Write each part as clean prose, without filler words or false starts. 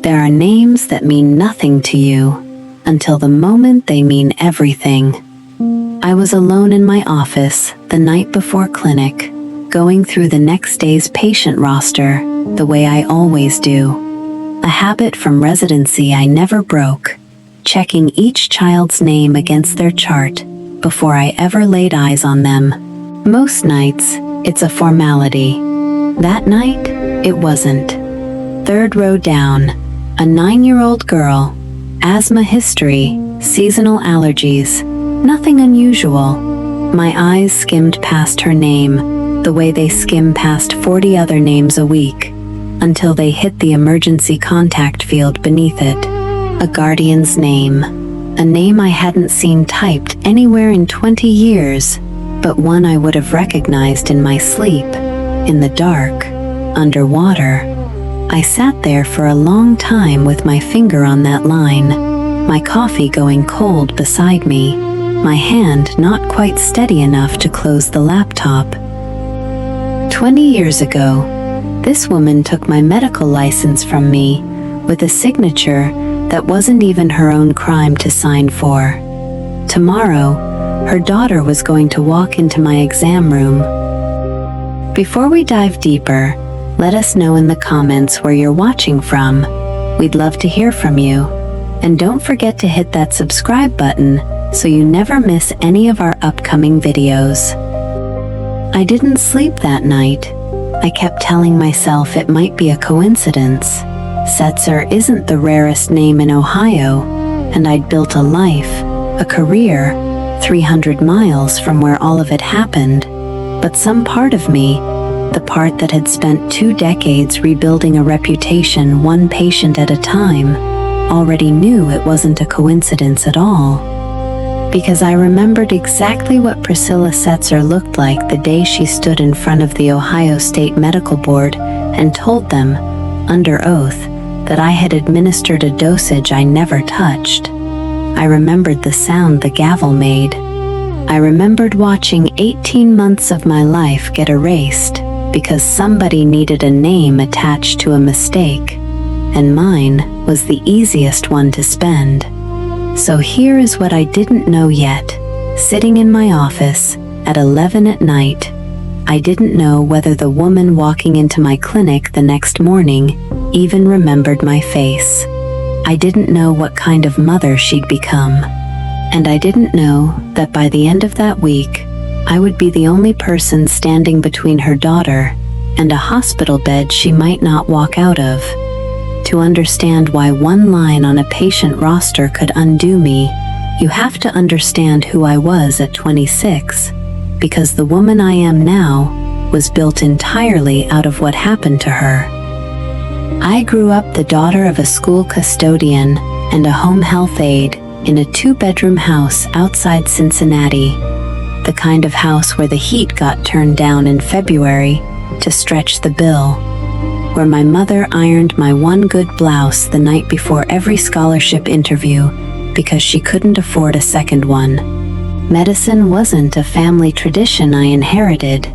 There are names that mean nothing to you until the moment they mean everything. I was alone in my office the night before clinic, going through the next day's patient roster the way I always do. A habit from residency I never broke, checking each child's name against their chart before I ever laid eyes on them. Most nights, it's a formality. That night, it wasn't. Third row down, a 9-year-old girl, asthma history, seasonal allergies, nothing unusual. My eyes skimmed past her name, the way they skim past 40 other names a week, until they hit the emergency contact field beneath it. A guardian's name. A name I hadn't seen typed anywhere in 20 years, but one I would have recognized in my sleep, in the dark, underwater. I sat there for a long time with my finger on that line, my coffee going cold beside me, my hand not quite steady enough to close the laptop. 20 years ago, this woman took my medical license from me with a signature that wasn't even her own crime to sign for. Tomorrow, her daughter was going to walk into my exam room. Before we dive deeper, let us know in the comments where you're watching from. We'd love to hear from you. And don't forget to hit that subscribe button so you never miss any of our upcoming videos. I didn't sleep that night. I kept telling myself it might be a coincidence. Setzer isn't the rarest name in Ohio, and I'd built a life, a career, 300 miles from where all of it happened. But some part of me, the part that had spent 2 decades rebuilding a reputation one patient at a time, already knew it wasn't a coincidence at all. Because I remembered exactly what Priscilla Setzer looked like the day she stood in front of the Ohio State Medical Board and told them, under oath, that I had administered a dosage I never touched. I remembered the sound the gavel made. I remembered watching 18 months of my life get erased because somebody needed a name attached to a mistake, and mine was the easiest one to spend. So here is what I didn't know yet. Sitting in my office at 11 at night, I didn't know whether the woman walking into my clinic the next morning even remembered my face. I didn't know what kind of mother she'd become. And I didn't know that by the end of that week, I would be the only person standing between her daughter and a hospital bed she might not walk out of. To understand why one line on a patient roster could undo me, you have to understand who I was at 26, because the woman I am now was built entirely out of what happened to her. I grew up the daughter of a school custodian and a home health aide in a 2-bedroom house outside Cincinnati, the kind of house where the heat got turned down in February to stretch the bill, where my mother ironed my one good blouse the night before every scholarship interview because she couldn't afford a second one. Medicine wasn't a family tradition I inherited.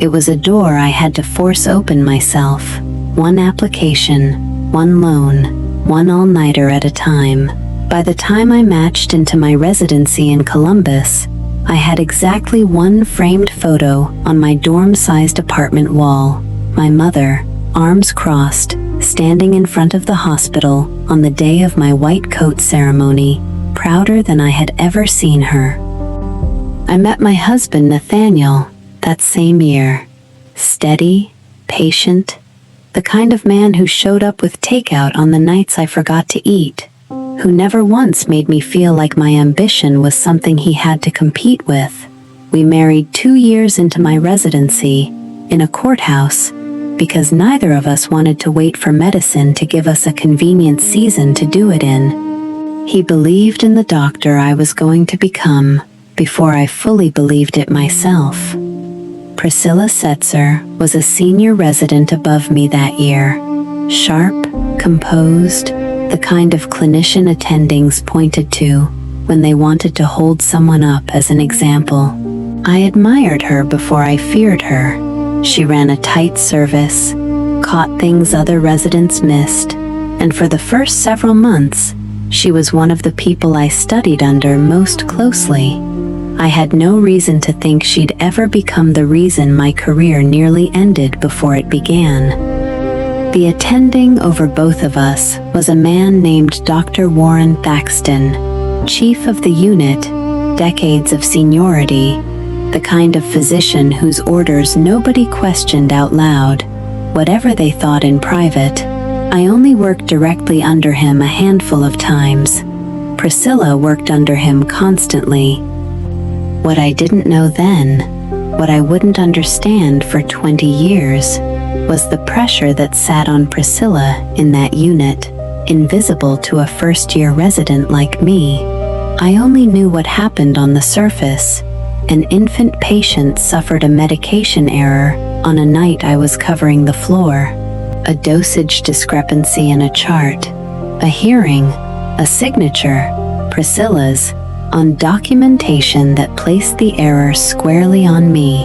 It was a door I had to force open myself. One application, one loan, one all-nighter at a time. By the time I matched into my residency in Columbus, I had exactly one framed photo on my dorm-sized apartment wall. My mother, arms crossed, standing in front of the hospital on the day of my white coat ceremony, prouder than I had ever seen her. I met my husband Nathaniel that same year. Steady, patient, the kind of man who showed up with takeout on the nights I forgot to eat, who never once made me feel like my ambition was something he had to compete with. We married 2 years into my residency, in a courthouse, because neither of us wanted to wait for medicine to give us a convenient season to do it in. He believed in the doctor I was going to become before I fully believed it myself. Priscilla Setzer was a senior resident above me that year. Sharp, composed, the kind of clinician attendings pointed to when they wanted to hold someone up as an example. I admired her before I feared her. She ran a tight service, caught things other residents missed, and for the first several months, she was one of the people I studied under most closely. I had no reason to think she'd ever become the reason my career nearly ended before it began. The attending over both of us was a man named Dr. Warren Thaxton, chief of the unit, decades of seniority, the kind of physician whose orders nobody questioned out loud, whatever they thought in private. I only worked directly under him a handful of times. Priscilla worked under him constantly. What I didn't know then, what I wouldn't understand for 20 years, was the pressure that sat on Priscilla in that unit, invisible to a first-year resident like me. I only knew what happened on the surface. An infant patient suffered a medication error on a night I was covering the floor, a dosage discrepancy in a chart, a hearing, a signature, Priscilla's, on documentation that placed the error squarely on me.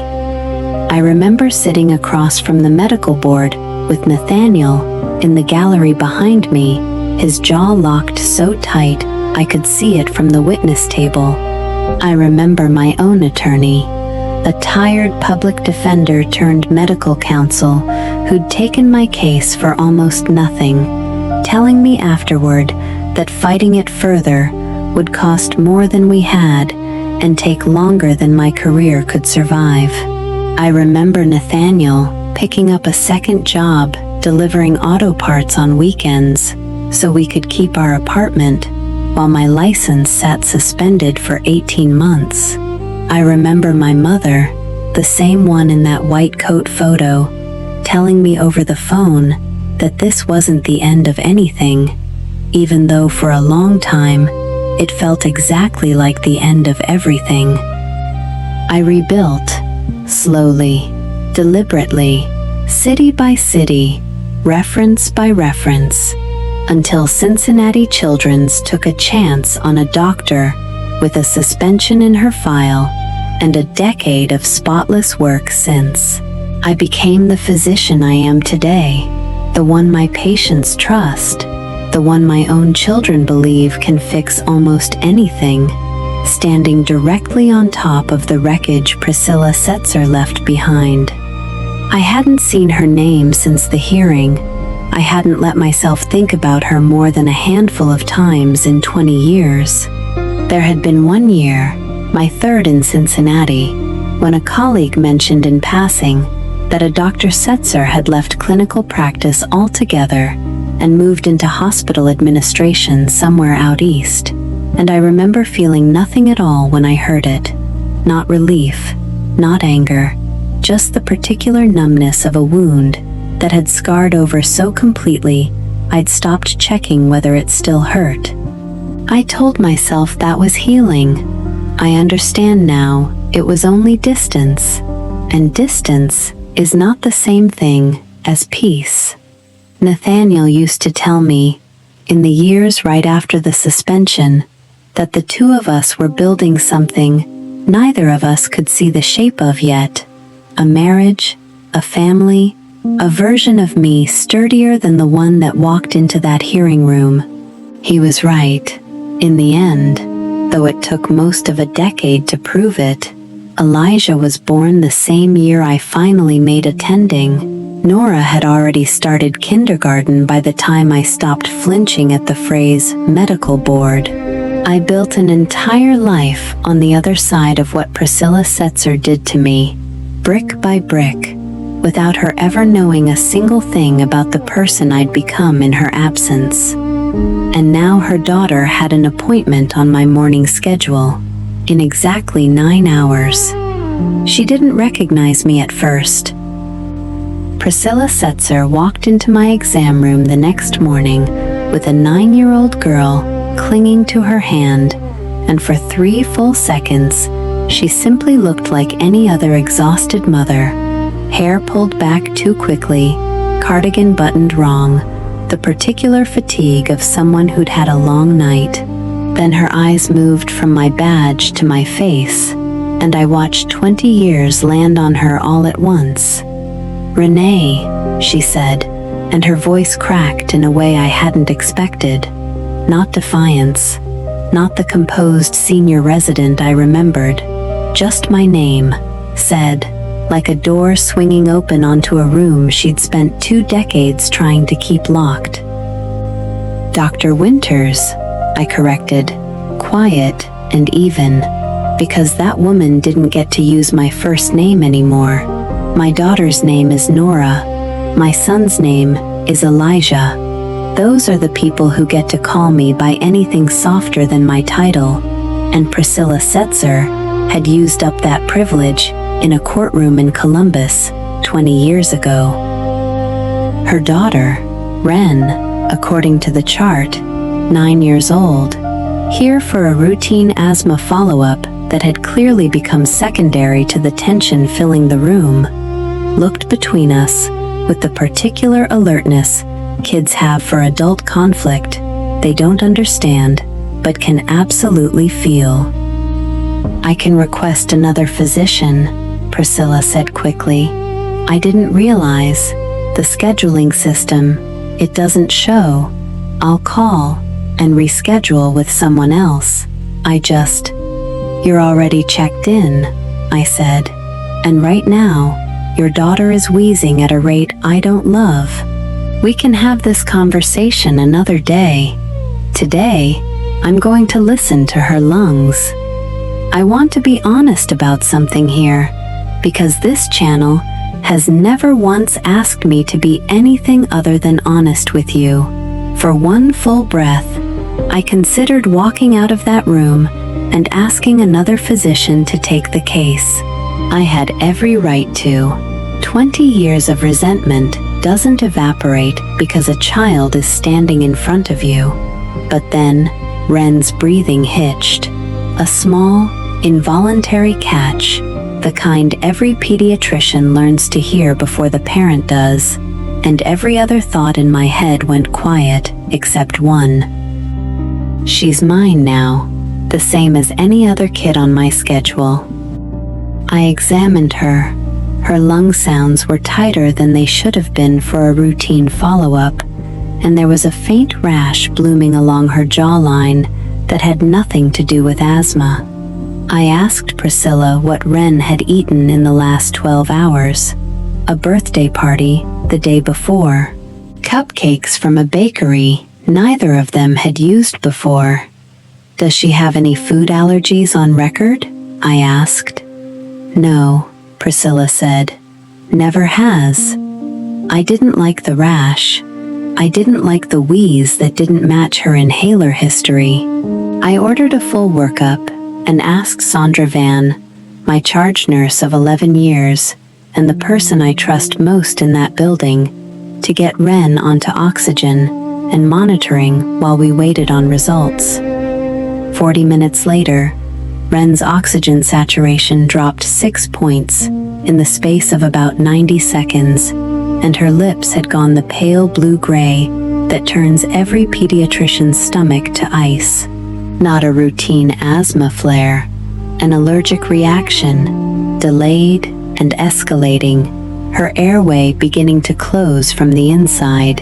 I remember sitting across from the medical board with Nathaniel in the gallery behind me, his jaw locked so tight I could see it from the witness table. I remember my own attorney, a tired public defender turned medical counsel who'd taken my case for almost nothing, telling me afterward that fighting it further would cost more than we had and take longer than my career could survive. I remember Nathaniel picking up a second job delivering auto parts on weekends so we could keep our apartment while my license sat suspended for 18 months. I remember my mother, the same one in that white coat photo, telling me over the phone that this wasn't the end of anything, even though for a long time it felt exactly like the end of everything. I rebuilt, slowly, deliberately, city by city, reference by reference, until Cincinnati Children's took a chance on a doctor with a suspension in her file and a decade of spotless work since. I became the physician I am today, the one my patients trust, the one my own children believe can fix almost anything, standing directly on top of the wreckage Priscilla Setzer left behind. I hadn't seen her name since the hearing. I hadn't let myself think about her more than a handful of times in 20 years. There had been one year, my third in Cincinnati, when a colleague mentioned in passing that a Dr. Setzer had left clinical practice altogether and moved into hospital administration somewhere out east, and I remember feeling nothing at all when I heard it. Not relief, not anger, just the particular numbness of a wound that had scarred over so completely I'd stopped checking whether it still hurt. I told myself that was healing. I understand now it was only distance, and distance is not the same thing as peace. Nathaniel used to tell me, in the years right after the suspension, that the two of us were building something neither of us could see the shape of yet, a marriage, a family, a version of me sturdier than the one that walked into that hearing room. He was right. In the end, though it took most of a decade to prove it, Elijah was born the same year I finally made attending. Nora had already started kindergarten by the time I stopped flinching at the phrase medical board. I built an entire life on the other side of what Priscilla Setzer did to me, brick by brick, without her ever knowing a single thing about the person I'd become in her absence. And now her daughter had an appointment on my morning schedule, in exactly 9 hours. She didn't recognize me at first. Priscilla Setzer walked into my exam room the next morning with a 9-year-old girl clinging to her hand, and for 3 full seconds, she simply looked like any other exhausted mother. Hair pulled back too quickly, cardigan buttoned wrong, the particular fatigue of someone who'd had a long night. Then her eyes moved from my badge to my face, and I watched 20 years land on her all at once. "Renee," she said, and her voice cracked in a way I hadn't expected. Not defiance, not the composed senior resident I remembered, just my name, said, like a door swinging open onto a room she'd spent 2 decades trying to keep locked. Dr. Winters, I corrected, quiet and even, because that woman didn't get to use my first name anymore. My daughter's name is Nora. My son's name is Elijah. Those are the people who get to call me by anything softer than my title, and Priscilla Setzer had used up that privilege in a courtroom in Columbus 20 years ago. Her daughter, Ren, according to the chart, 9 years old, here for a routine asthma follow-up that had clearly become secondary to the tension filling the room, looked between us with the particular alertness kids have for adult conflict they don't understand but can absolutely feel. "I can request another physician," Priscilla said quickly. "I didn't realize the scheduling system, it doesn't show. I'll call and reschedule with someone else. You're already checked in," I said, "and right now, your daughter is wheezing at a rate I don't love. We can have this conversation another day. Today, I'm going to listen to her lungs. I want to be honest about something here, because this channel has never once asked me to be anything other than honest with you. For one full breath, I considered walking out of that room and asking another physician to take the case. I had every right to. 20 years of resentment doesn't evaporate because a child is standing in front of you. But then, Ren's breathing hitched. A small, involuntary catch, the kind every pediatrician learns to hear before the parent does, and every other thought in my head went quiet, except one. She's mine now, the same as any other kid on my schedule. I examined her. Her lung sounds were tighter than they should have been for a routine follow-up, and there was a faint rash blooming along her jawline that had nothing to do with asthma. I asked Priscilla what Ren had eaten in the last 12 hours. A birthday party the day before. Cupcakes from a bakery neither of them had used before. "Does she have any food allergies on record?" I asked. "No," Priscilla said. "Never has. I didn't like the rash. I didn't like the wheeze that didn't match her inhaler history." I ordered a full workup and asked Sandra Van, my charge nurse of 11 years, and the person I trust most in that building, to get Ren onto oxygen and monitoring while we waited on results. 40 minutes later, Ren's oxygen saturation dropped 6 points in the space of about 90 seconds, and her lips had gone the pale blue-gray that turns every pediatrician's stomach to ice. Not a routine asthma flare, an allergic reaction, delayed and escalating, her airway beginning to close from the inside.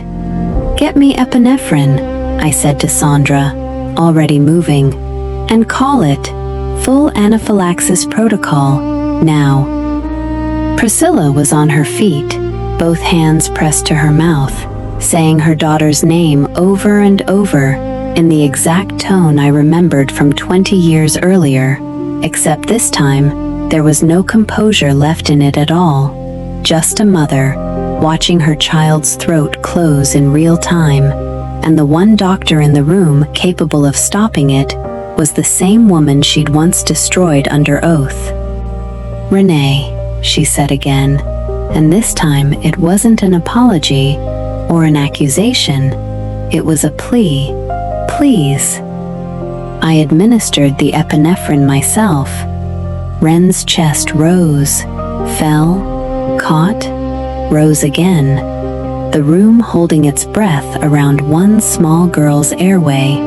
"Get me epinephrine," I said to Sandra, already moving, "and call it full anaphylaxis protocol, now." Priscilla was on her feet, both hands pressed to her mouth, saying her daughter's name over and over in the exact tone I remembered from 20 years earlier, except this time, there was no composure left in it at all. Just a mother, watching her child's throat close in real time, and the one doctor in the room capable of stopping it was the same woman she'd once destroyed under oath. "Renee," she said again, and this time it wasn't an apology or an accusation, it was a plea. "Please." I administered the epinephrine myself. Ren's chest rose, fell, caught, rose again, the room holding its breath around one small girl's airway.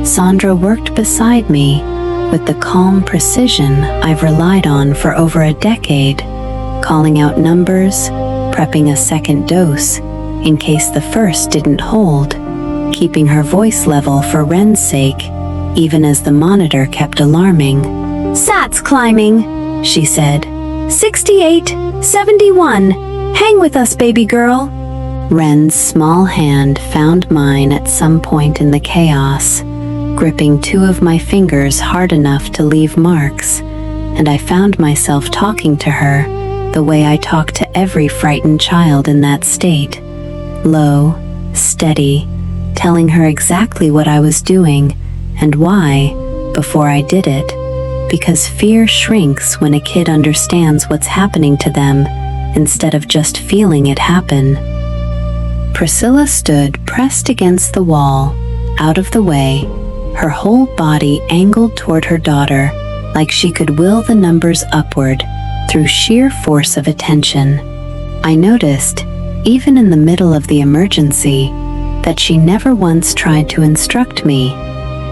Sandra worked beside me with the calm precision I've relied on for over a decade, calling out numbers, prepping a second dose, in case the first didn't hold, keeping her voice level for Ren's sake, even as the monitor kept alarming. "Sat's climbing," she said. 68, 71. Hang with us, baby girl." Ren's small hand found mine at some point in the chaos, gripping two of my fingers hard enough to leave marks, and I found myself talking to her the way I talk to every frightened child in that state. Low, steady, telling her exactly what I was doing and why before I did it, because fear shrinks when a kid understands what's happening to them instead of just feeling it happen. Priscilla stood pressed against the wall, out of the way, her whole body angled toward her daughter, like she could will the numbers upward through sheer force of attention. I noticed, even in the middle of the emergency, that she never once tried to instruct me,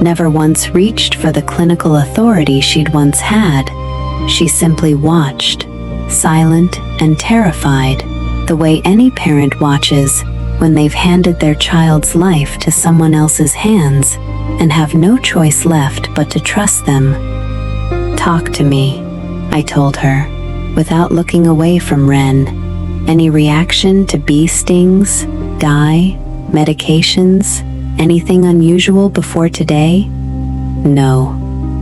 never once reached for the clinical authority she'd once had. She simply watched, silent and terrified, the way any parent watches when they've handed their child's life to someone else's hands and have no choice left but to trust them. "Talk to me," I told her, without looking away from Ren. "Any reaction to bee stings, dye, medications, anything unusual before today?" "No,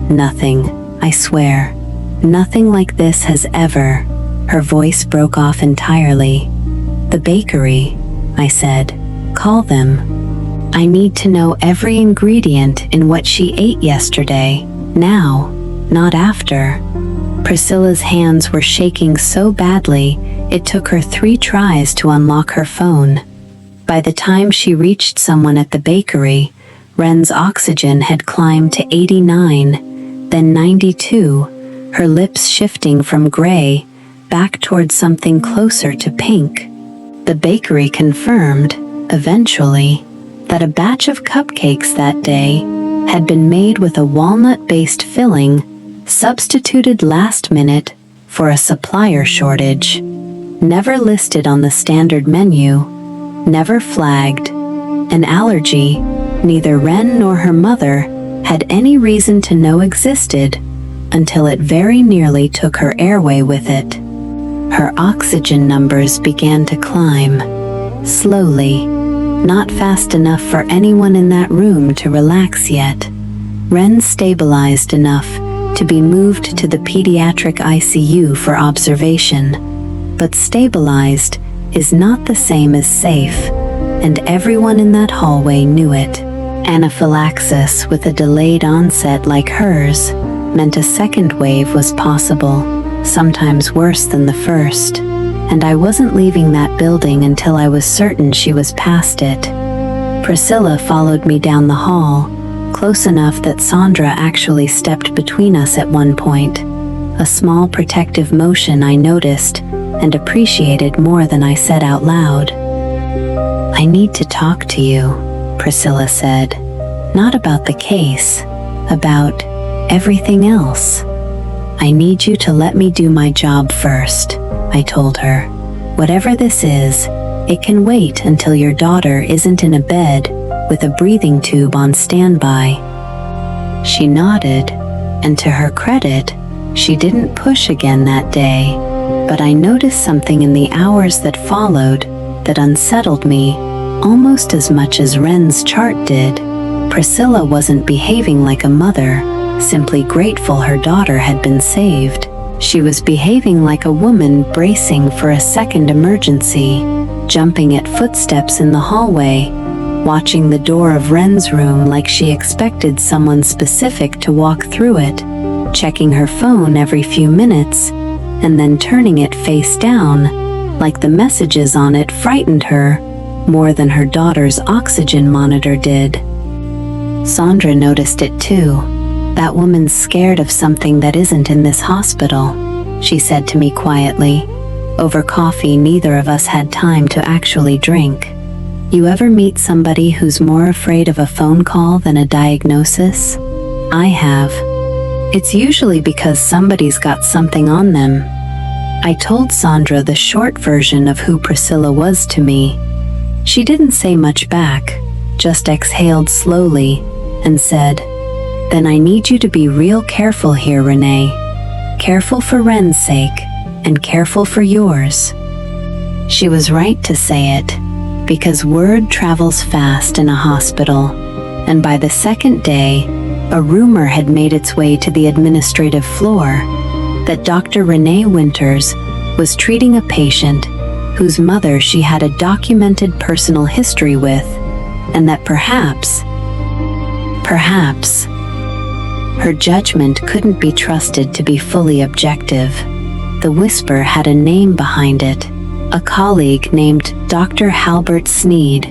nothing, I swear. Nothing like this has ever." Her voice broke off entirely. "The bakery," I said. "Call them. I need to know every ingredient in what she ate yesterday, now, not after." Priscilla's hands were shaking so badly, it took her 3 tries to unlock her phone. By the time she reached someone at the bakery, Ren's oxygen had climbed to 89, then 92, her lips shifting from gray back towards something closer to pink. The bakery confirmed, eventually, that a batch of cupcakes that day had been made with a walnut-based filling, substituted last minute for a supplier shortage. Never listed on the standard menu, never flagged. An allergy neither Ren nor her mother had any reason to know existed until it very nearly took her airway with it. Her oxygen numbers began to climb, slowly, not fast enough for anyone in that room to relax yet. Ren stabilized enough to be moved to the pediatric ICU for observation, but stabilized is not the same as safe, and everyone in that hallway knew it. Anaphylaxis with a delayed onset like hers meant a second wave was possible, sometimes worse than the first, and I wasn't leaving that building until I was certain she was past it. Priscilla followed me down the hall, close enough that Sandra actually stepped between us at one point, a small protective motion I noticed and appreciated more than I said out loud. "I need to talk to you," Priscilla said. "Not about the case, about everything else. I need you to let me do my job first," I told her. "Whatever this is, it can wait until your daughter isn't in a bed with a breathing tube on standby." She nodded, and to her credit, she didn't push again that day, but I noticed something in the hours that followed that unsettled me almost as much as Ren's chart did. Priscilla wasn't behaving like a mother, simply grateful her daughter had been saved. She was behaving like a woman bracing for a second emergency, jumping at footsteps in the hallway, watching the door of Ren's room like she expected someone specific to walk through it, checking her phone every few minutes, and then turning it face down, like the messages on it frightened her more than her daughter's oxygen monitor did. Sandra noticed it too. "That woman's scared of something that isn't in this hospital," she said to me quietly. Over coffee neither of us had time to actually drink. "You ever meet somebody who's more afraid of a phone call than a diagnosis?" "I have. It's usually because somebody's got something on them." I told Sandra the short version of who Priscilla was to me. She didn't say much back, just exhaled slowly and said, "Then I need you to be real careful here, Renee. Careful for Ren's sake, and careful for yours." She was right to say it, because word travels fast in a hospital, and by the second day, a rumor had made its way to the administrative floor that Dr. Renee Winters was treating a patient whose mother she had a documented personal history with, and that perhaps, her judgment couldn't be trusted to be fully objective. The whisper had a name behind it, a colleague named Dr. Halbert Sneed,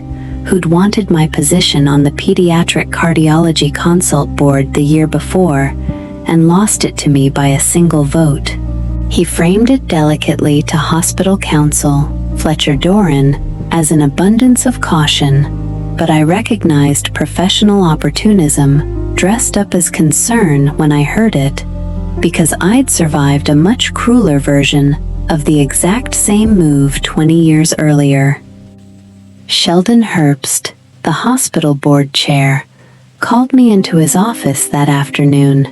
who'd wanted my position on the pediatric cardiology consult board the year before and lost it to me by a single vote. He framed it delicately to hospital counsel, Fletcher Doran, as an abundance of caution, but I recognized professional opportunism dressed up as concern when I heard it, because I'd survived a much crueler version of the exact same move 20 years earlier. Sheldon Herbst, the hospital board chair, called me into his office that afternoon.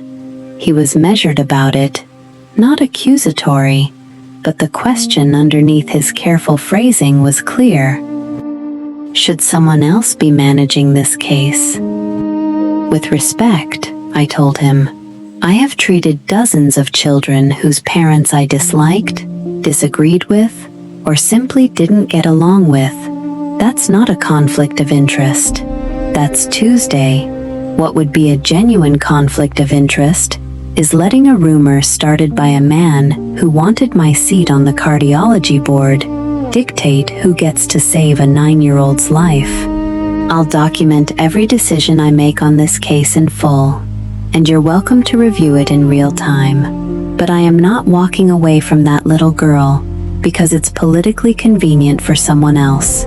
He was measured about it, not accusatory, but the question underneath his careful phrasing was clear. Should someone else be managing this case? With respect, I told him, I have treated dozens of children whose parents I disliked, disagreed with, or simply didn't get along with. That's not a conflict of interest. That's Tuesday. What would be a genuine conflict of interest is letting a rumor started by a man who wanted my seat on the cardiology board dictate who gets to save a 9-year-old's life. I'll document every decision I make on this case in full, and you're welcome to review it in real time. But I am not walking away from that little girl because it's politically convenient for someone else.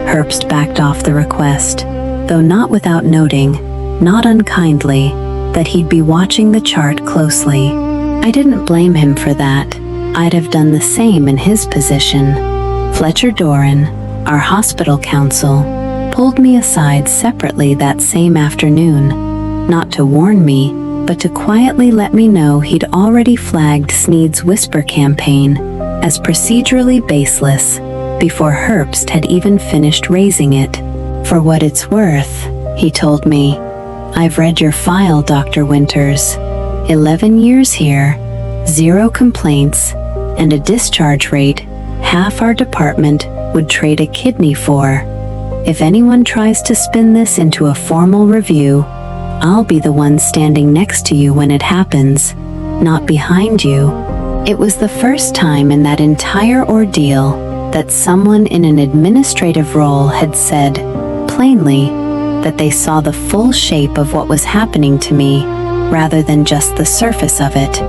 Herbst backed off the request, though not without noting, not unkindly, that he'd be watching the chart closely. I didn't blame him for that. I'd have done the same in his position. Fletcher Doran, our hospital counsel, pulled me aside separately that same afternoon, not to warn me, but to quietly let me know he'd already flagged Sneed's whisper campaign as procedurally baseless before Herbst had even finished raising it. For what it's worth, he told me, I've read your file, Dr. Winters. 11 years here, 0 complaints, and a discharge rate half our department would trade a kidney for. If anyone tries to spin this into a formal review, I'll be the one standing next to you when it happens, not behind you. It was the first time in that entire ordeal that someone in an administrative role had said, plainly, that they saw the full shape of what was happening to me, rather than just the surface of it.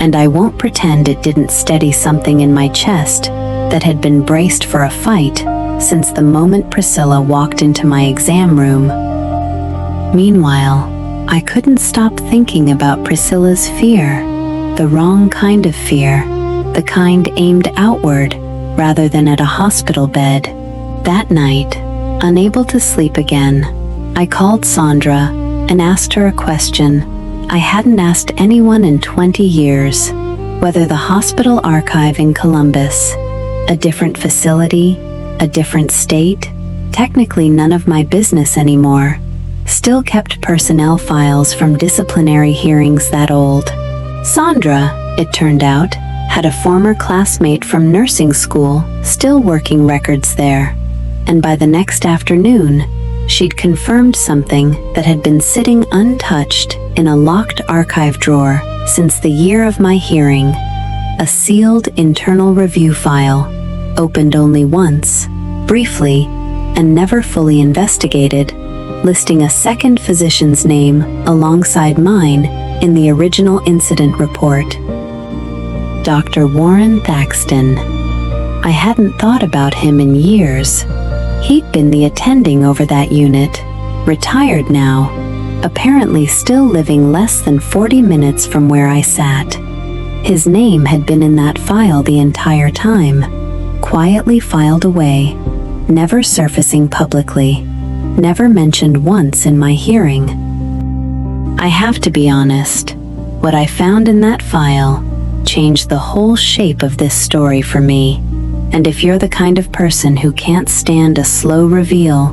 And I won't pretend it didn't steady something in my chest that had been braced for a fight since the moment Priscilla walked into my exam room. Meanwhile, I couldn't stop thinking about Priscilla's fear, the wrong kind of fear, the kind aimed outward rather than at a hospital bed. That night, unable to sleep again, I called Sandra and asked her a question I hadn't asked anyone in 20 years, whether the hospital archive in Columbus, a different facility, a different state, technically none of my business anymore, still kept personnel files from disciplinary hearings that old. Sandra, it turned out, had a former classmate from nursing school still working records there, and by the next afternoon, she'd confirmed something that had been sitting untouched in a locked archive drawer since the year of my hearing, a sealed internal review file, opened only once, briefly, and never fully investigated, listing a second physician's name alongside mine in the original incident report. Dr. Warren Thaxton. I hadn't thought about him in years. He'd been the attending over that unit, retired now, apparently still living less than 40 minutes from where I sat. His name had been in that file the entire time, quietly filed away, never surfacing publicly, never mentioned once in my hearing. I have to be honest, what I found in that file changed the whole shape of this story for me. And if you're the kind of person who can't stand a slow reveal,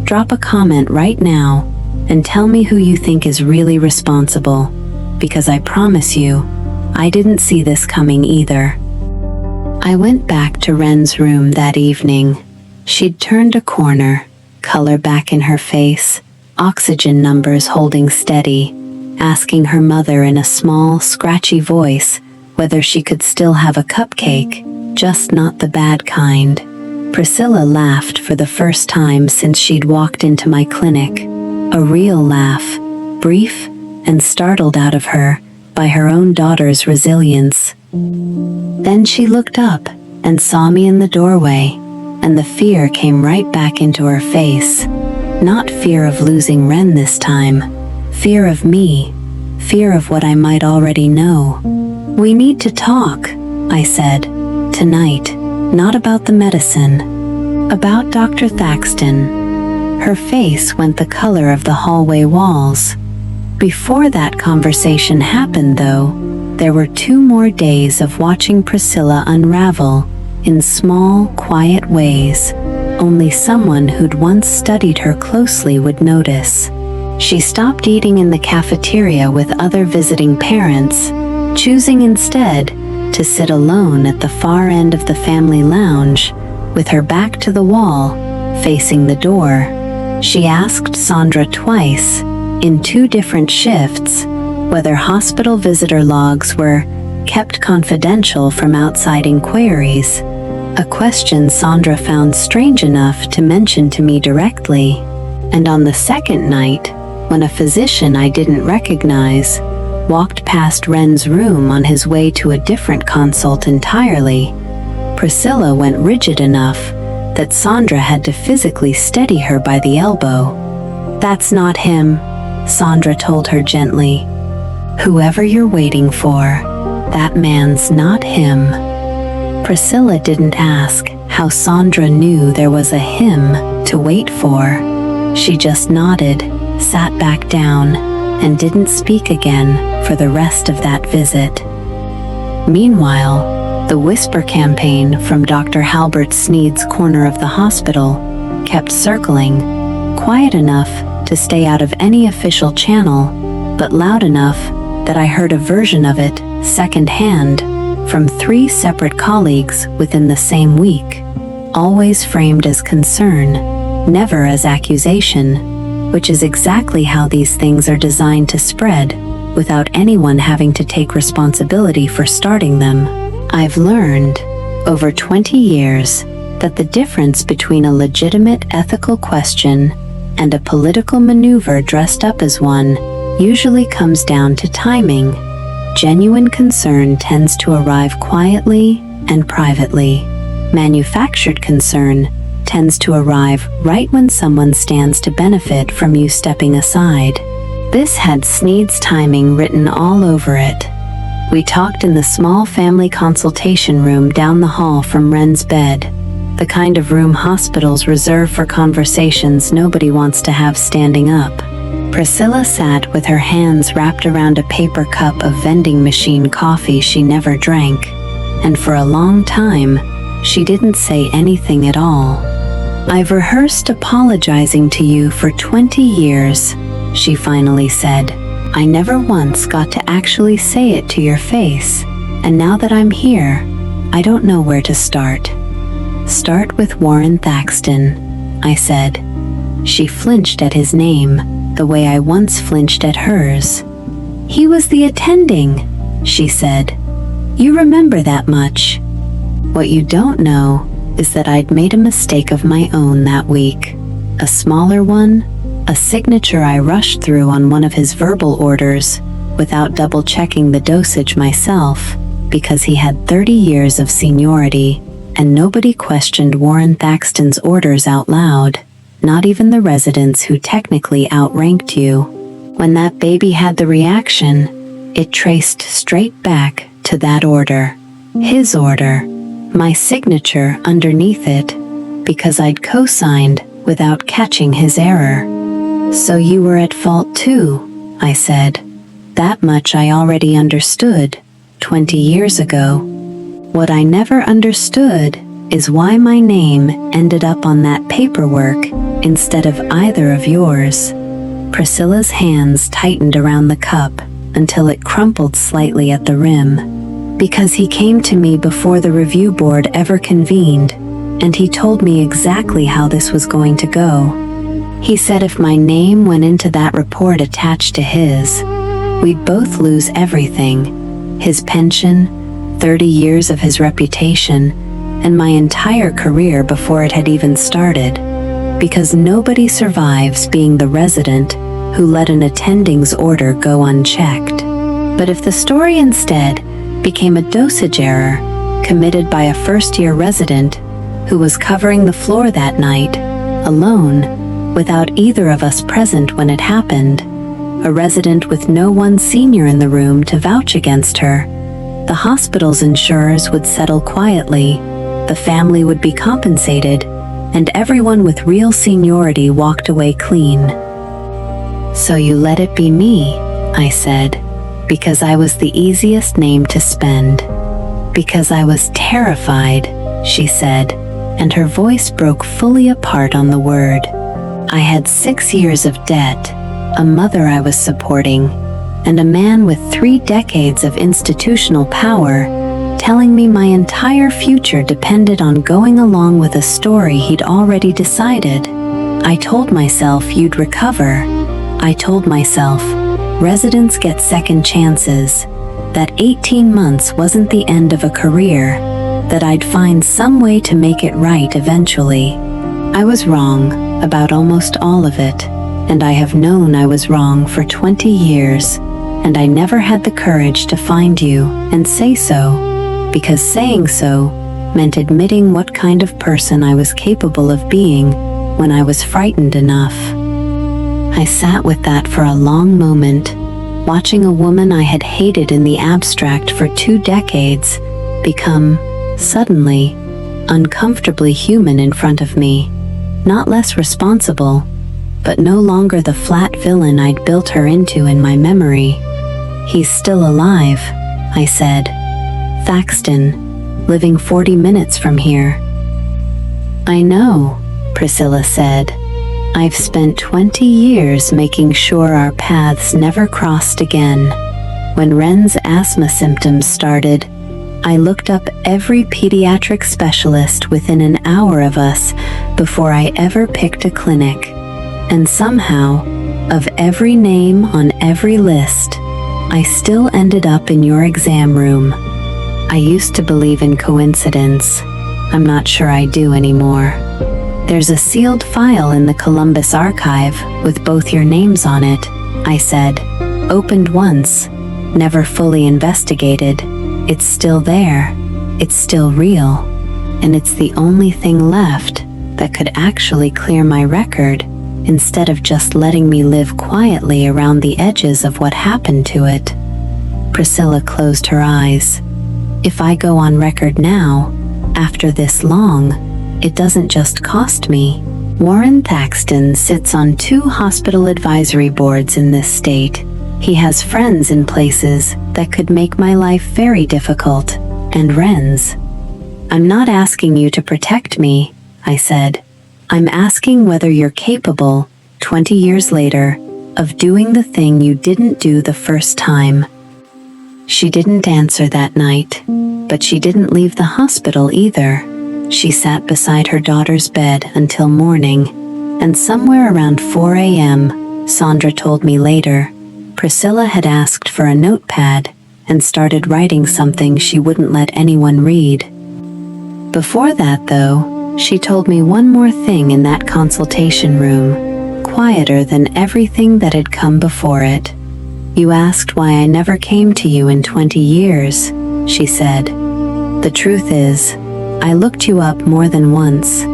drop a comment right now and tell me who you think is really responsible, because I promise you, I didn't see this coming either. I went back to Ren's room that evening. She'd turned a corner, color back in her face, oxygen numbers holding steady, asking her mother in a small, scratchy voice whether she could still have a cupcake, just not the bad kind. Priscilla laughed for the first time since she'd walked into my clinic. A real laugh, brief and startled out of her by her own daughter's resilience. Then she looked up and saw me in the doorway, and the fear came right back into her face. Not fear of losing Ren this time, fear of me, fear of what I might already know. "We need to talk," I said. "Tonight, not about the medicine. About Dr. Thaxton." Her face went the color of the hallway walls. Before that conversation happened, though, there were 2 more days of watching Priscilla unravel in small, quiet ways only someone who'd once studied her closely would notice. She stopped eating in the cafeteria with other visiting parents, choosing instead to sit alone at the far end of the family lounge, with her back to the wall, facing the door. She asked Sandra twice, in 2 different shifts, whether hospital visitor logs were kept confidential from outside inquiries, a question Sandra found strange enough to mention to me directly. And on the second night, when a physician I didn't recognize walked past Ren's room on his way to a different consult entirely, Priscilla went rigid enough that Sandra had to physically steady her by the elbow. "That's not him," Sandra told her gently. "Whoever you're waiting for, that man's not him." Priscilla didn't ask how Sandra knew there was a him to wait for. She just nodded, sat back down, and didn't speak again for the rest of that visit. Meanwhile, the whisper campaign from Dr. Halbert Sneed's corner of the hospital kept circling, quiet enough to stay out of any official channel, but loud enough that I heard a version of it secondhand from 3 separate colleagues within the same week, always framed as concern, never as accusation, which is exactly how these things are designed to spread, without anyone having to take responsibility for starting them. I've learned, over 20 years, that the difference between a legitimate ethical question and a political maneuver dressed up as one usually comes down to timing. Genuine concern tends to arrive quietly and privately. Manufactured concern tends to arrive right when someone stands to benefit from you stepping aside. This had Sneed's timing written all over it. We talked in the small family consultation room down the hall from Ren's bed, the kind of room hospitals reserve for conversations nobody wants to have standing up. Priscilla sat with her hands wrapped around a paper cup of vending machine coffee she never drank, and for a long time, she didn't say anything at all. "I've rehearsed apologizing to you for 20 years, she finally said. "I never once got to actually say it to your face, and now that I'm here, I don't know where to start." "Start with Warren Thaxton," I said. She flinched at his name, the way I once flinched at hers. "He was the attending," she said. "You remember that much. What you don't know is that I'd made a mistake of my own that week. A smaller one, a signature I rushed through on one of his verbal orders without double-checking the dosage myself, because he had 30 years of seniority, and nobody questioned Warren Thaxton's orders out loud, not even the residents who technically outranked you. When that baby had the reaction, it traced straight back to that order. His order. My signature underneath it. because I'd co-signed without catching his error. "So you were at fault too," I said. "That much I already understood 20 years ago. What I never understood is why my name ended up on that paperwork instead of either of yours." Priscilla's hands tightened around the cup until it crumpled slightly at the rim. "Because he came to me before the review board ever convened, and he told me exactly how this was going to go. He said if my name went into that report attached to his, we'd both lose everything. His pension, 30 years of his reputation, and my entire career before it had even started. Because nobody survives being the resident who let an attending's order go unchecked. But if the story instead became a dosage error committed by a first-year resident who was covering the floor that night, alone, without either of us present when it happened, a resident with no one senior in the room to vouch against her, the hospital's insurers would settle quietly, the family would be compensated, and everyone with real seniority walked away clean." "So you let it be me," I said, "because I was the easiest name to spend." "Because I was terrified," she said, and her voice broke fully apart on the word. "I had 6 years of debt, a mother I was supporting, and a man with 3 decades of institutional power telling me my entire future depended on going along with a story he'd already decided. I told myself you'd recover. I told myself residents get second chances, that 18 months wasn't the end of a career, that I'd find some way to make it right eventually. I was wrong about almost all of it, and I have known I was wrong for 20 years, and I never had the courage to find you and say so, because saying so meant admitting what kind of person I was capable of being when I was frightened enough." I sat with that for a long moment, watching a woman I had hated in the abstract for 2 decades become, suddenly, uncomfortably human in front of me, not less responsible, but no longer the flat villain I'd built her into in my memory. "He's still alive," I said. "Thaxton, living 40 minutes from here." "I know," Priscilla said. "I've spent 20 years making sure our paths never crossed again. When Ren's asthma symptoms started, I looked up every pediatric specialist within an hour of us before I ever picked a clinic. And somehow, of every name on every list, I still ended up in your exam room. I used to believe in coincidence. I'm not sure I do anymore. There's a sealed file in the Columbus archive with both your names on it," I said. "Opened once, never fully investigated. It's still there. It's still real. And it's the only thing left that could actually clear my record instead of just letting me live quietly around the edges of what happened to it." Priscilla closed her eyes. "If I go on record now, after this long, it doesn't just cost me. Warren Thaxton sits on 2 hospital advisory boards in this state. He has friends in places that could make my life very difficult, and Ren's. I'm not asking you to protect me," I said. "I'm asking whether you're capable, 20 years later, of doing the thing you didn't do the first time." She didn't answer that night, but she didn't leave the hospital either. She sat beside her daughter's bed until morning, and somewhere around 4 a.m., Sandra told me later, Priscilla had asked for a notepad and started writing something she wouldn't let anyone read. Before that, though, she told me one more thing in that consultation room, quieter than everything that had come before it. "You asked why I never came to you in 20 years, she said. "The truth is, I looked you up more than once.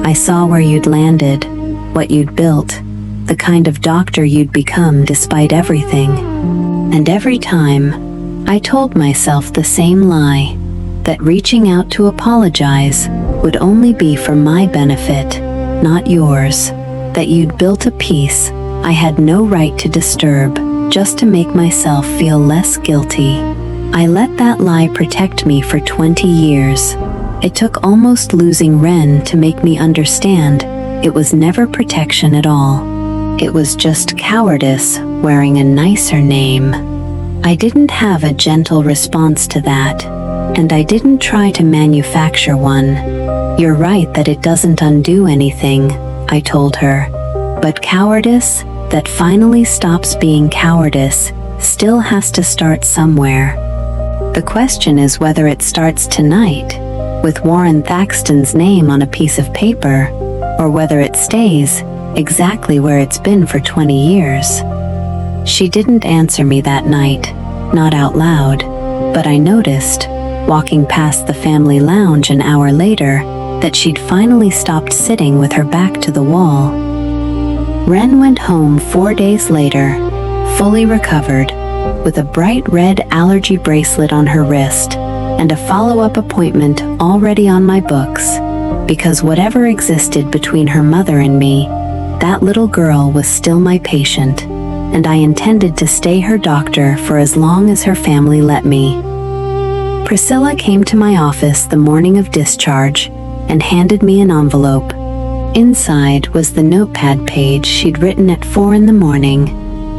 I saw where you'd landed, what you'd built, the kind of doctor you'd become despite everything. And every time, I told myself the same lie. that reaching out to apologize would only be for my benefit, not yours, that you'd built a peace I had no right to disturb just to make myself feel less guilty. I let that lie protect me for 20 years. It took almost losing Ren to make me understand it was never protection at all. It was just cowardice wearing a nicer name. I didn't have a gentle response to that, and I didn't try to manufacture one. You're right that it doesn't undo anything, I told her, but cowardice that finally stops being cowardice still has to start somewhere. The question is whether it starts tonight, with Warren Thaxton's name on a piece of paper, or whether it stays exactly where it's been for 20 years. She didn't answer me that night, not out loud, but I noticed, walking past the family lounge an hour later, that she'd finally stopped sitting with her back to the wall. Ren went home 4 days later, fully recovered, with a bright red allergy bracelet on her wrist and a follow-up appointment already on my books, because whatever existed between her mother and me, that little girl was still my patient, and I intended to stay her doctor for as long as her family let me. Priscilla came to my office the morning of discharge and handed me an envelope. Inside was the notepad page she'd written at 4 in the morning,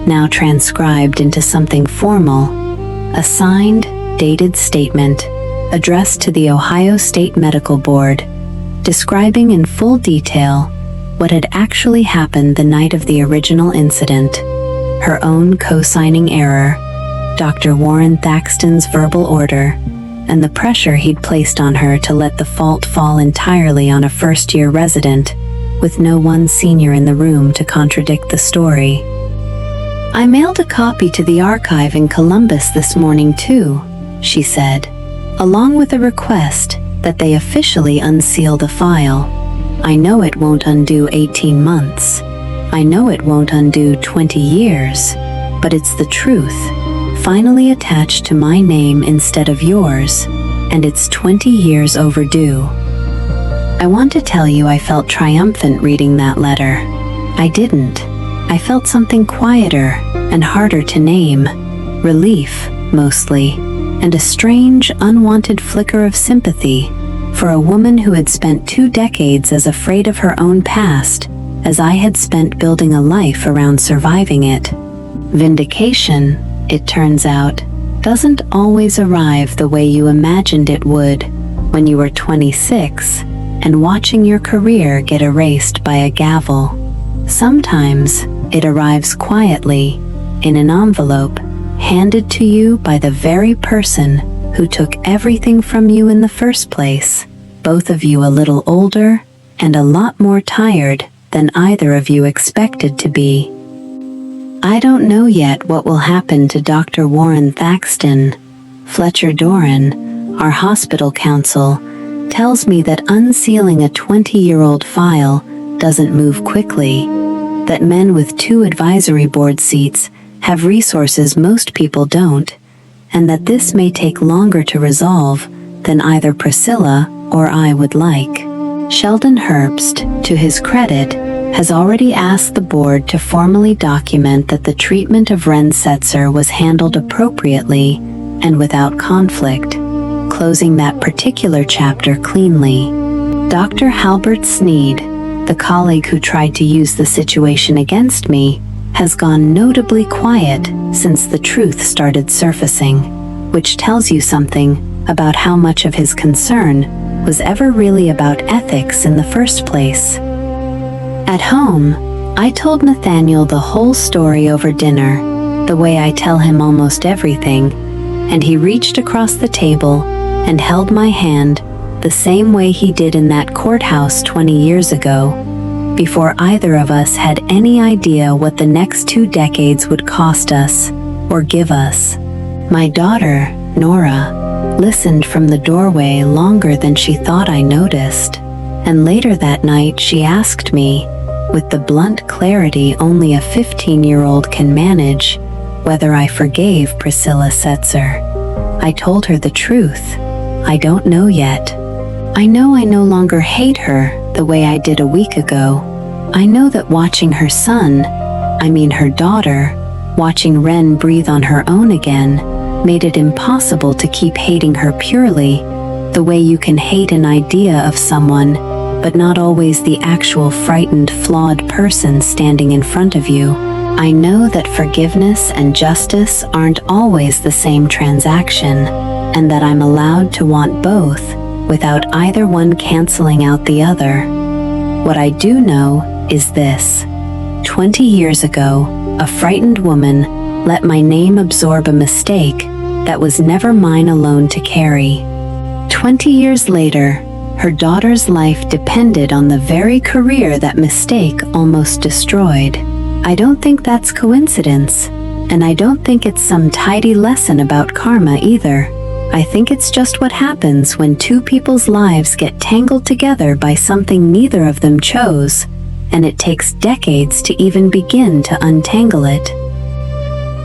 now transcribed into something formal, a signed, dated statement addressed to the Ohio State Medical Board, describing in full detail what had actually happened the night of the original incident, her own co-signing error, Dr. Warren Thaxton's verbal order, and the pressure he'd placed on her to let the fault fall entirely on a first-year resident, with no one senior in the room to contradict the story. I mailed a copy to the archive in Columbus this morning too, she said, along with a request that they officially unseal the file. I know it won't undo 18 months. I know it won't undo 20 years, but it's the truth, finally attached to my name instead of yours, and it's 20 years overdue. I want to tell you I felt triumphant reading that letter. I didn't. I felt something quieter and harder to name, relief, mostly, and a strange, unwanted flicker of sympathy for a woman who had spent 2 decades as afraid of her own past as I had spent building a life around surviving it. Vindication, it turns out, doesn't always arrive the way you imagined it would when you were 26 and watching your career get erased by a gavel. Sometimes it arrives quietly, in an envelope, handed to you by the very person who took everything from you in the first place, both of you a little older and a lot more tired than either of you expected to be. I don't know yet what will happen to Dr. Warren Thaxton. Fletcher Doran, our hospital counsel, tells me that unsealing a 20-year-old file doesn't move quickly, that men with 2 advisory board seats have resources most people don't, and that this may take longer to resolve than either Priscilla or I would like. Sheldon Herbst, to his credit, has already asked the board to formally document that the treatment of Ren Setzer was handled appropriately and without conflict, closing that particular chapter cleanly. Dr. Halbert Sneed, the colleague who tried to use the situation against me, has gone notably quiet since the truth started surfacing, which tells you something about how much of his concern was ever really about ethics in the first place. At home, I told Nathaniel the whole story over dinner, the way I tell him almost everything, and he reached across the table and held my hand the same way he did in that courthouse 20 years ago, before either of us had any idea what the next 2 decades would cost us or give us. My daughter, Nora, listened from the doorway longer than she thought I noticed, and later that night she asked me, with the blunt clarity only a 15-year-old can manage, whether I forgave Priscilla Setzer. I told her the truth. I don't know yet. I know I no longer hate her the way I did a week ago. I know that watching her son, her daughter, watching Ren breathe on her own again, made it impossible to keep hating her purely, the way you can hate an idea of someone, but not always the actual frightened, flawed person standing in front of you. I know that forgiveness and justice aren't always the same transaction, and that I'm allowed to want both without either one canceling out the other. What I do know is this. 20 years ago, a frightened woman let my name absorb a mistake that was never mine alone to carry. 20 years later, her daughter's life depended on the very career that mistake almost destroyed. I don't think that's coincidence, and I don't think it's some tidy lesson about karma either. I think it's just what happens when two people's lives get tangled together by something neither of them chose, and it takes decades to even begin to untangle it.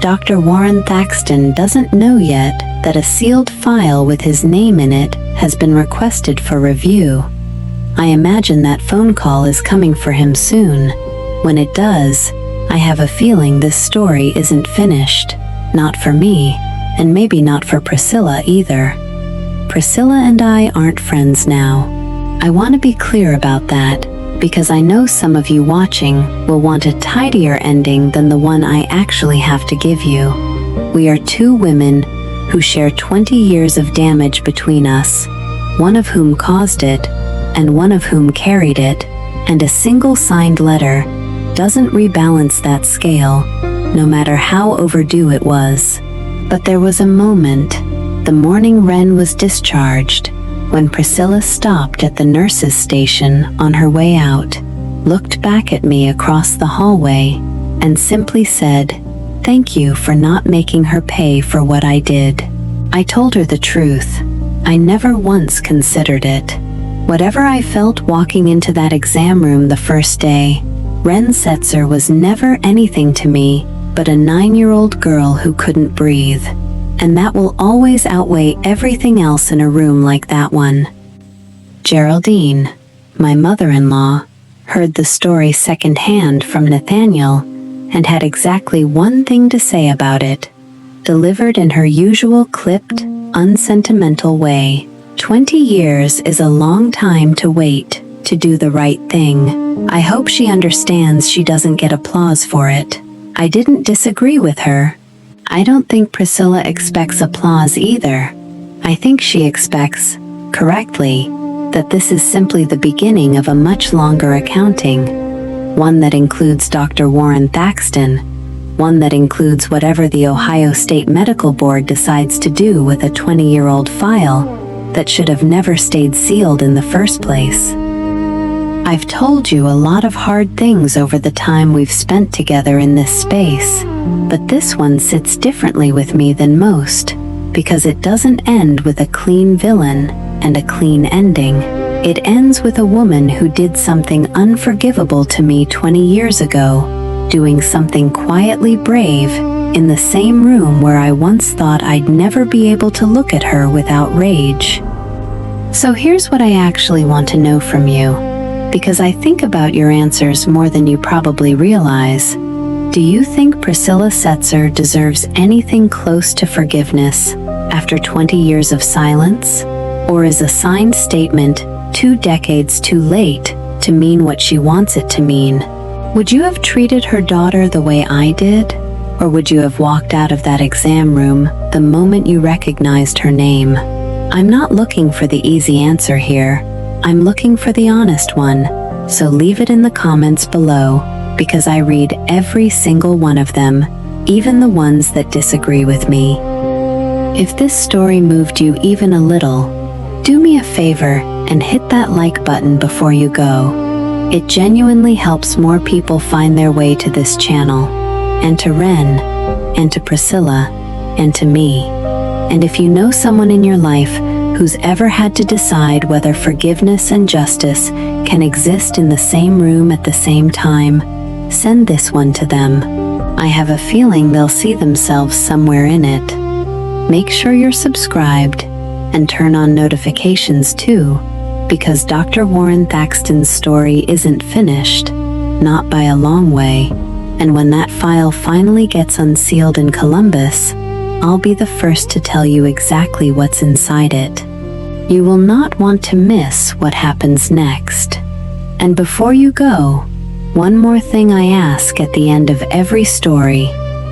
Dr. Warren Thaxton doesn't know yet that a sealed file with his name in it has been requested for review. I imagine that phone call is coming for him soon. When it does, I have a feeling this story isn't finished. Not for me, and maybe not for Priscilla either. Priscilla and I aren't friends now. I want to be clear about that, because I know some of you watching will want a tidier ending than the one I actually have to give you. We are two women who share 20 years of damage between us, one of whom caused it, and one of whom carried it, and a single signed letter doesn't rebalance that scale, no matter how overdue it was. But there was a moment, the morning Ren was discharged, when Priscilla stopped at the nurse's station on her way out, looked back at me across the hallway, and simply said, "Thank you for not making her pay for what I did." I told her the truth. I never once considered it. Whatever I felt walking into that exam room the first day, Ren Setzer was never anything to me but a 9-year-old girl who couldn't breathe. And that will always outweigh everything else in a room like that one. Geraldine, my mother-in-law, heard the story secondhand from Nathaniel and had exactly one thing to say about it, delivered in her usual clipped, unsentimental way. 20 years is a long time to wait to do the right thing. I hope she understands she doesn't get applause for it. I didn't disagree with her. I don't think Priscilla expects applause either. I think she expects, correctly, that this is simply the beginning of a much longer accounting. One that includes Dr. Warren Thaxton. One that includes whatever the Ohio State Medical Board decides to do with a 20-year-old file that should have never stayed sealed in the first place. I've told you a lot of hard things over the time we've spent together in this space, but this one sits differently with me than most, because it doesn't end with a clean villain and a clean ending. It ends with a woman who did something unforgivable to me 20 years ago, doing something quietly brave in the same room where I once thought I'd never be able to look at her without rage. So here's what I actually want to know from you, because I think about your answers more than you probably realize. Do you think Priscilla Setzer deserves anything close to forgiveness after 20 years of silence? Or is a signed statement 2 decades too late to mean what she wants it to mean? Would you have treated her daughter the way I did? Or would you have walked out of that exam room the moment you recognized her name? I'm not looking for the easy answer here. I'm looking for the honest one, so leave it in the comments below, because I read every single one of them, even the ones that disagree with me. If this story moved you even a little, do me a favor and hit that like button before you go. It genuinely helps more people find their way to this channel, and to Ren, and to Priscilla, and to me. And if you know someone in your life who's ever had to decide whether forgiveness and justice can exist in the same room at the same time, send this one to them. I have a feeling they'll see themselves somewhere in it. Make sure you're subscribed, and turn on notifications too, because Dr. Warren Thaxton's story isn't finished, not by a long way, and when that file finally gets unsealed in Columbus, I'll be the first to tell you exactly what's inside it. You will not want to miss what happens next. And before you go, one more thing I ask at the end of every story,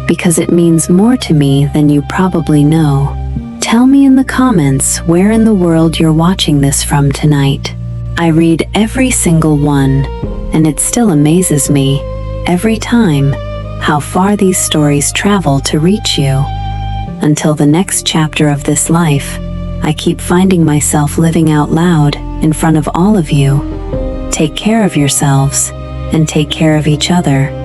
because it means more to me than you probably know. Tell me in the comments where in the world you're watching this from tonight. I read every single one, and it still amazes me, every time, how far these stories travel to reach you. Until the next chapter of this life, I keep finding myself living out loud in front of all of you. Take care of yourselves, and take care of each other.